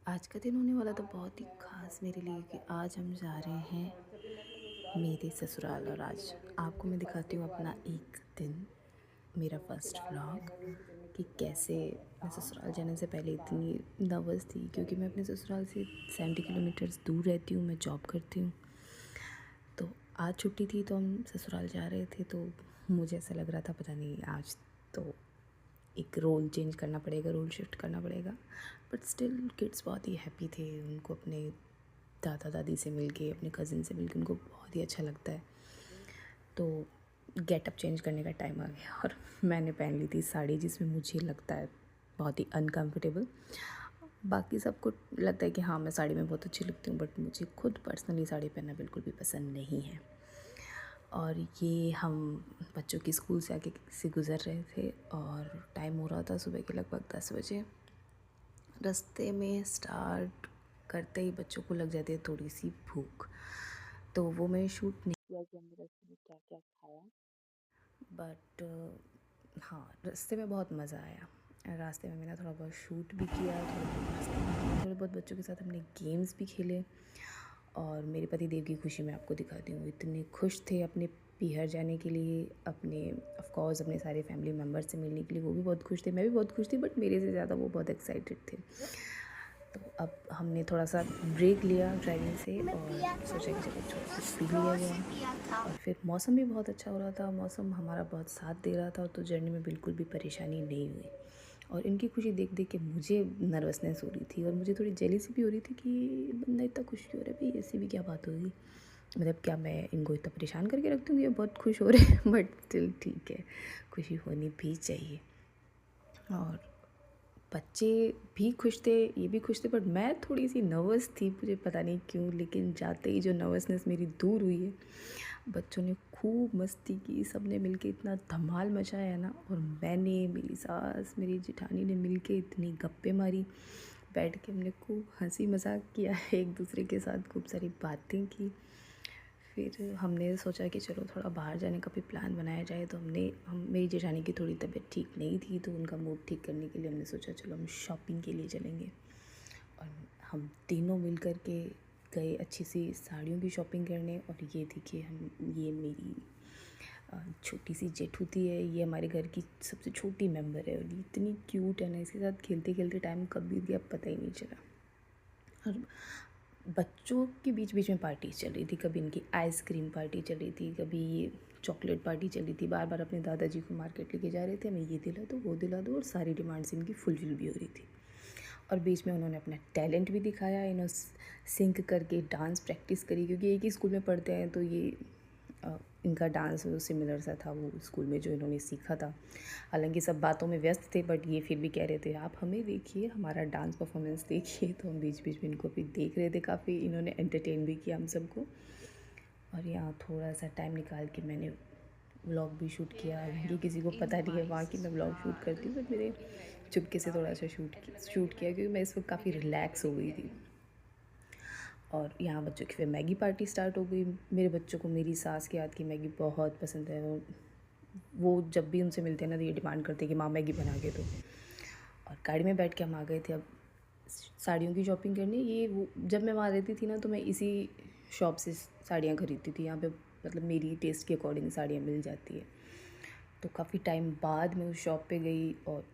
आज का दिन होने वाला था बहुत ही ख़ास मेरे लिए कि आज हम जा रहे हैं मेरे ससुराल। और आज आपको मैं दिखाती हूँ अपना एक दिन, मेरा फर्स्ट व्लॉग कि कैसे मैं ससुराल जाने से पहले इतनी नर्वस थी, क्योंकि मैं अपने ससुराल से 70 किलोमीटर्स दूर रहती हूँ, मैं जॉब करती हूँ। तो आज छुट्टी थी तो हम ससुराल जा रहे थे, तो मुझे ऐसा लग रहा था पता नहीं आज तो एक रोल चेंज करना पड़ेगा, रोल शिफ्ट करना पड़ेगा। बट स्टिल किड्स बहुत ही हैप्पी थे, उनको अपने दादा दादी से मिलके, अपने कज़िन से मिलके उनको बहुत ही अच्छा लगता है। तो गेटअप चेंज करने का टाइम आ गया और मैंने पहन ली थी साड़ी, जिसमें मुझे लगता है बहुत ही अनकम्फर्टेबल। बाकी सबको लगता है कि हाँ मैं साड़ी में बहुत अच्छी लगती हूँ, बट मुझे खुद पर्सनली साड़ी पहनना बिल्कुल भी पसंद नहीं है। और ये हम बच्चों की स्कूल से आके से गुज़र रहे थे और टाइम हो रहा था सुबह के लगभग 10 बजे। रास्ते में स्टार्ट करते ही बच्चों को लग जाती है थोड़ी सी भूख, तो वो मैं शूट नहीं किया कि हमने रास्ते में क्या क्या खाया। बट हाँ, रास्ते में बहुत मज़ा आया। रास्ते में मैंने थोड़ा बहुत शूट भी किया, थोड़े बहुत बच्चों के साथ हमने गेम्स भी खेले। और मेरे पति देव की खुशी मैं आपको दिखाती हूँ, इतने खुश थे अपने पीहर जाने के लिए, अपने ऑफ कोर्स अपने सारे फैमिली मेम्बर्स से मिलने के लिए। वो भी बहुत खुश थे, मैं भी बहुत खुश थी, बट मेरे से ज़्यादा वो बहुत एक्साइटेड थे। तो अब हमने थोड़ा सा ब्रेक लिया ड्राइविंग से और सोचा कि चलो थोड़ा कुछ पी लिया जाए। और फिर मौसम भी बहुत अच्छा हो रहा था, मौसम हमारा बहुत साथ दे रहा था, तो जर्नी में बिल्कुल भी परेशानी नहीं हुई। और इनकी खुशी देख देख के मुझे नर्वसनेस हो रही थी और मुझे थोड़ी जेलसी भी हो रही थी कि बंदा इतना खुश क्यों हो रहा है भाई, ऐसी भी क्या बात होगी, मतलब क्या मैं इनको इतना परेशान करके रखती हूँ, ये बहुत खुश हो रहे हैं। बट स्टिल ठीक है, खुशी होनी भी चाहिए। और बच्चे भी खुश थे, ये भी खुश थे, बट मैं थोड़ी सी नर्वस थी, मुझे पता नहीं क्यों। लेकिन जाते ही जो नर्वसनेस मेरी दूर हुई है। बच्चों ने खूब मस्ती की, सब ने मिलके इतना धमाल मचाया ना। और मैंने, मेरी सास, मेरी जेठानी ने मिलके इतनी गप्पे मारी, बैठ के हमने खूब हंसी मजाक किया, एक दूसरे के साथ खूब सारी बातें की। फिर हमने सोचा कि चलो थोड़ा बाहर जाने का भी प्लान बनाया जाए। तो मेरी जेठानी की थोड़ी तबीयत ठीक नहीं थी, तो उनका मूड ठीक करने के लिए हमने सोचा चलो हम शॉपिंग के लिए चलेंगे। और हम तीनों मिल कर के गए अच्छी सी साड़ियों की शॉपिंग करने। और ये देखिए, ये मेरी छोटी सी जेठूती है, ये हमारे घर की सबसे छोटी मेंबर है और ये इतनी क्यूट है ना, इसके साथ खेलते खेलते टाइम कब बीत गया पता ही नहीं चला। और बच्चों के बीच बीच में पार्टी चल रही थी, कभी इनकी आइसक्रीम पार्टी चल रही थी, कभी ये चॉकलेट पार्टी चल रही थी। बार बार अपने दादाजी को मार्केट लेके जा रहे थे, हमें ये दिला दो वो दिला दो, और सारी डिमांड्स इनकी फुलफिल भी हो रही थी। और बीच में उन्होंने अपना टैलेंट भी दिखाया, इन्होंने सिंक करके डांस प्रैक्टिस करी, क्योंकि एक ही स्कूल में पढ़ते हैं, तो ये इनका डांस सिमिलर सा था वो स्कूल में जो इन्होंने सीखा था। हालांकि सब बातों में व्यस्त थे, बट ये फिर भी कह रहे थे आप हमें देखिए, हमारा डांस परफॉर्मेंस देखिए। तो हम बीच बीच में इनको भी देख रहे थे, काफ़ी इन्होंने एंटरटेन भी किया हम सबको। और यहाँ थोड़ा सा टाइम निकाल के मैंने व्लॉग भी शूट किया। हालांकि किसी को पता नहीं है वहाँ की मैं व्लॉग शूट करती हूँ, बट मेरे चुपके से थोड़ा सा शूट किया, क्योंकि मैं इस वक्त काफ़ी रिलैक्स हो गई थी। और यहाँ बच्चों की फिर मैगी पार्टी स्टार्ट हो गई। मेरे बच्चों को मेरी सास के हाथ की मैगी बहुत पसंद है। वो जब भी उनसे मिलते हैं ना, तो ये डिमांड करते हैं कि माँ मैगी बना के दो। और गाड़ी में बैठ के हम आ गए थे अब साड़ियों की शॉपिंग करने। जब मैं वहाँ रहती थी ना, तो मैं इसी शॉप से साड़ियाँ खरीदती थी। यहाँ पे मतलब मेरी टेस्ट के अकॉर्डिंग साड़ियाँ मिल जाती है। तो काफ़ी टाइम बाद मैं उस शॉप पे गई, और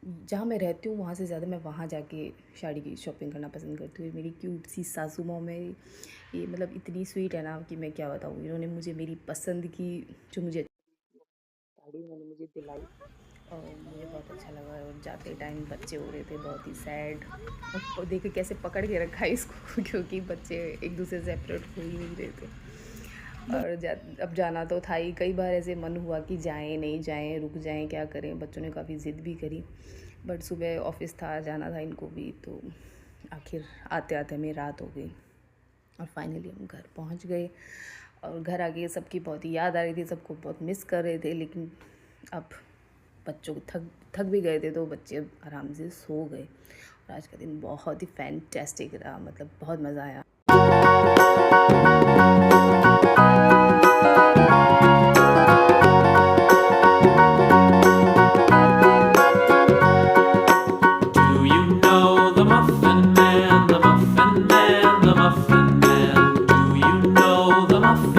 जहाँ मैं रहती हूँ वहाँ से ज़्यादा मैं वहाँ जाके साड़ी की शॉपिंग करना पसंद करती हूँ। मेरी क्यूट सी सासू माँ में ये मतलब इतनी स्वीट है ना कि मैं क्या बताऊँ। इन्होंने मुझे मेरी पसंद की जो मुझे साड़ी उन्होंने मुझे दिलाई, और मुझे बहुत अच्छा लगा। और जाते टाइम बच्चे हो रहे थे बहुत ही सैड, और देखिए कैसे पकड़ के रखा है इसको क्योंकि बच्चे एक दूसरे से सेपरेट हो ही नहीं रहे थे। और अब जाना तो था ही। कई बार ऐसे मन हुआ कि जाएं नहीं जाएं, रुक जाएं, क्या करें। बच्चों ने काफ़ी ज़िद भी करी, बट सुबह ऑफिस था, जाना था इनको भी, तो आखिर आते आते हमें रात हो गई। और फाइनली हम घर पहुंच गए। और घर आके सबकी बहुत ही याद आ रही थी, सबको बहुत मिस कर रहे थे। लेकिन अब बच्चों को थक थक भी गए थे, तो बच्चे अब आराम से सो गए। और आज का दिन बहुत ही फैंटेस्टिक रहा, मतलब बहुत मज़ा आया। Do you know the Muffin Man? the Muffin Man, the Muffin Man. Do you know the Muffin